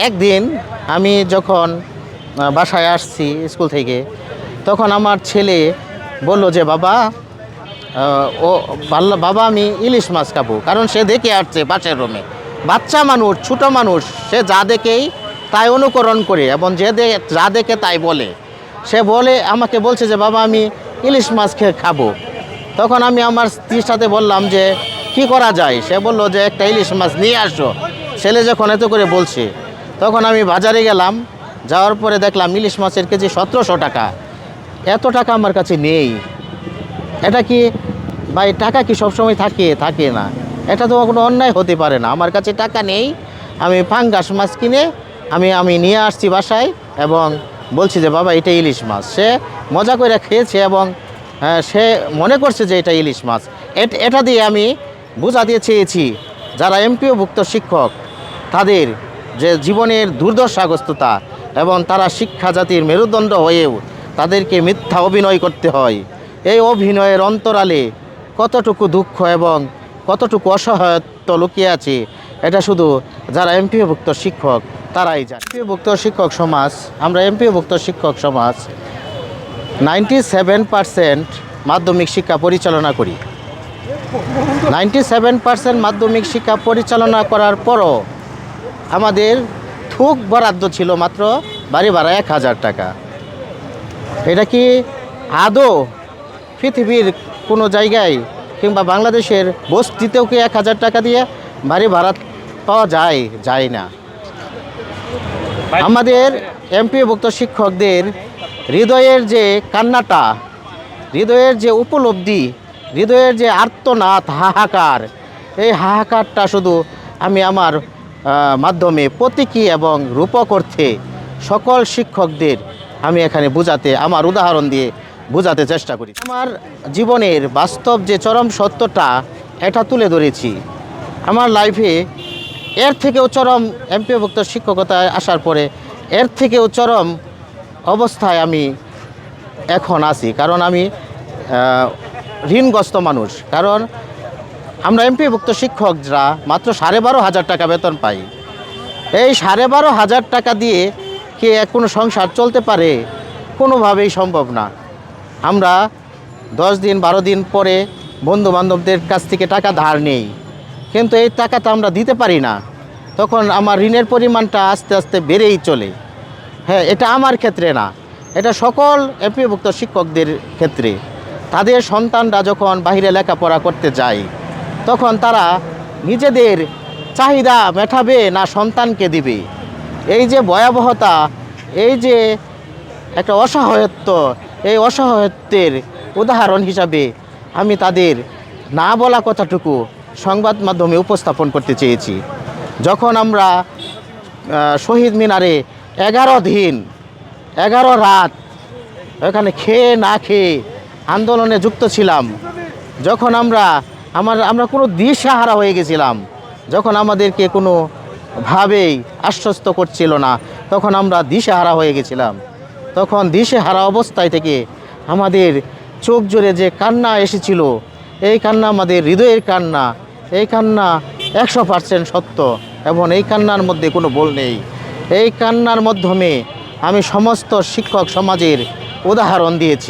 একদিন আমি যখন বাসায় আসছি স্কুল থেকে, তখন আমার ছেলে বলল যে বাবা, বাবা আমি ইলিশ মাছ খাবো। কারণ সে দেখে আসছে পাশের রুমে বাচ্চা মানুষ, ছোট মানুষ, সে যা দেখেই তাই অনুকরণ করে এবং যা দেখে তাই বলে। সে বলে আমাকে বলছে যে বাবা আমি ইলিশ মাছ খাবো। তখন আমি আমার স্ত্রীর সাথে বললাম যে কি করা যায়। সে বলল যে একটা ইলিশ মাছ নিয়ে আসো। ছেলে যখন এত করে বলছে, তখন আমি বাজারে গেলাম। যাওয়ার পরে দেখলাম ইলিশ মাছের কেজি 1700 টাকা। এত টাকা আমার কাছে নেই। এটা কি ভাই, টাকা কি সবসময় থাকে না? এটা তো কোনো অন্যায় হতে পারে না। আমার কাছে টাকা নেই, আমি পাঙ্গাস মাছ কিনে আমি নিয়ে আসছি বাসায় এবং বলছি যে বাবা এটা ইলিশ মাছ। সে মজা করে খেয়েছে এবং সে মনে করছে যে এটা ইলিশ মাছ। এটা দিয়ে আমি বোঝাতে চেয়েছি যারা এমপিওভুক্ত শিক্ষক, তাদের যে জীবনের দুর্দশাগ্রস্ততা এবং তারা শিক্ষা জাতির মেরুদণ্ড হয়েও তাদেরকে মিথ্যা অভিনয় করতে হয়। এই অভিনয়ের অন্তরালে কতটুকু দুঃখ এবং কতটুকু অসহায়ত্ব লুকিয়ে আছে, এটা শুধু যারা এমপিওভুক্ত শিক্ষক তারাই জানে। এমপিওভুক্ত শিক্ষক সমাজ, আমরা এমপিওভুক্ত শিক্ষক সমাজ 97% মাধ্যমিক শিক্ষা পরিচালনা করি। 97% মাধ্যমিক শিক্ষা পরিচালনা করার পরও আমাদের থুক বরাদ্দ ছিল মাত্র বাড়ি ভাড়া 1000 টাকা। এটা কি আদৌ পৃথিবীর কোনো জায়গায় কিংবা বাংলাদেশের বস্তিতেও কি 1000 টাকা দিয়ে বাড়ি ভাড়া পাওয়া যায় না। আমাদের এমপিওভুক্ত শিক্ষকদের হৃদয়ের যে কান্নাটা, হৃদয়ের যে উপলব্ধি, হৃদয়ের যে আর্তনাদ, হাহাকার, এই হাহাকারটা শুধু আমি আমার মাধ্যমে প্রতীকী এবং রূপক অর্থে সকল শিক্ষকদের আমি এখানে আমার উদাহরণ দিয়ে বোঝাতে চেষ্টা করি। আমার জীবনের বাস্তব যে চরম সত্যটা, এটা তুলে ধরেছি। আমার লাইফে এর থেকেও চরম, এমপিওভুক্ত শিক্ষকতায় আসার পরে এর থেকেও চরম অবস্থায় আমি এখন আছি। কারণ আমি ঋণগ্রস্ত মানুষ। কারণ আমরা এমপিওভুক্ত শিক্ষকরা মাত্র 12,500 টাকা বেতন পাই। এই 12,500 টাকা দিয়ে কি কোনো সংসার চলতে পারে? কোনোভাবেই সম্ভব না। আমরা 10 দিন 12 দিন পরে বন্ধু বান্ধবদের কাছ থেকে টাকা ধার নেই, কিন্তু এই টাকাটা আমরা দিতে পারি না। তখন আমার ঋণের পরিমাণটা আস্তে আস্তে বেড়েই চলে। হ্যাঁ, এটা আমার ক্ষেত্রে না, এটা সকল এমপিওভুক্ত শিক্ষকদের ক্ষেত্রে। তাদের সন্তানরা যখন বাইরে লেখাপড়া করতে যায়, তখন তারা নিজেদের চাহিদা মেটাবে না সন্তানকে দিবে। এই যে ভয়াবহতা, এই যে একটা অসহায়ত্ব, এই অসহায়ত্বের উদাহরণ হিসাবে আমি তাদের না বলা কথাটুকু সংবাদ মাধ্যমে উপস্থাপন করতে চেয়েছি। যখন আমরা শহীদ মিনারে 11 দিন 11 রাত ওখানে খেয়ে না খেয়ে আন্দোলনে যুক্ত ছিলাম, যখন আমরা কোনো দিশাহারা হয়ে গেছিলাম, যখন আমাদেরকে কোনোভাবেই আশ্বস্ত করছিল না, তখন আমরা দিশাহারা হয়ে গেছিলাম। তখন দিশেহারা অবস্থায় থেকে আমাদের চোখ জোরে যে কান্না এসেছিল, এই কান্না আমাদের হৃদয়ের কান্না। এই কান্না 100% সত্য এবং এই কান্নার মধ্যে কোনো ভুল নেই। এই কান্নার মাধ্যমে আমি সমস্ত শিক্ষক সমাজের উদাহরণ দিয়েছি।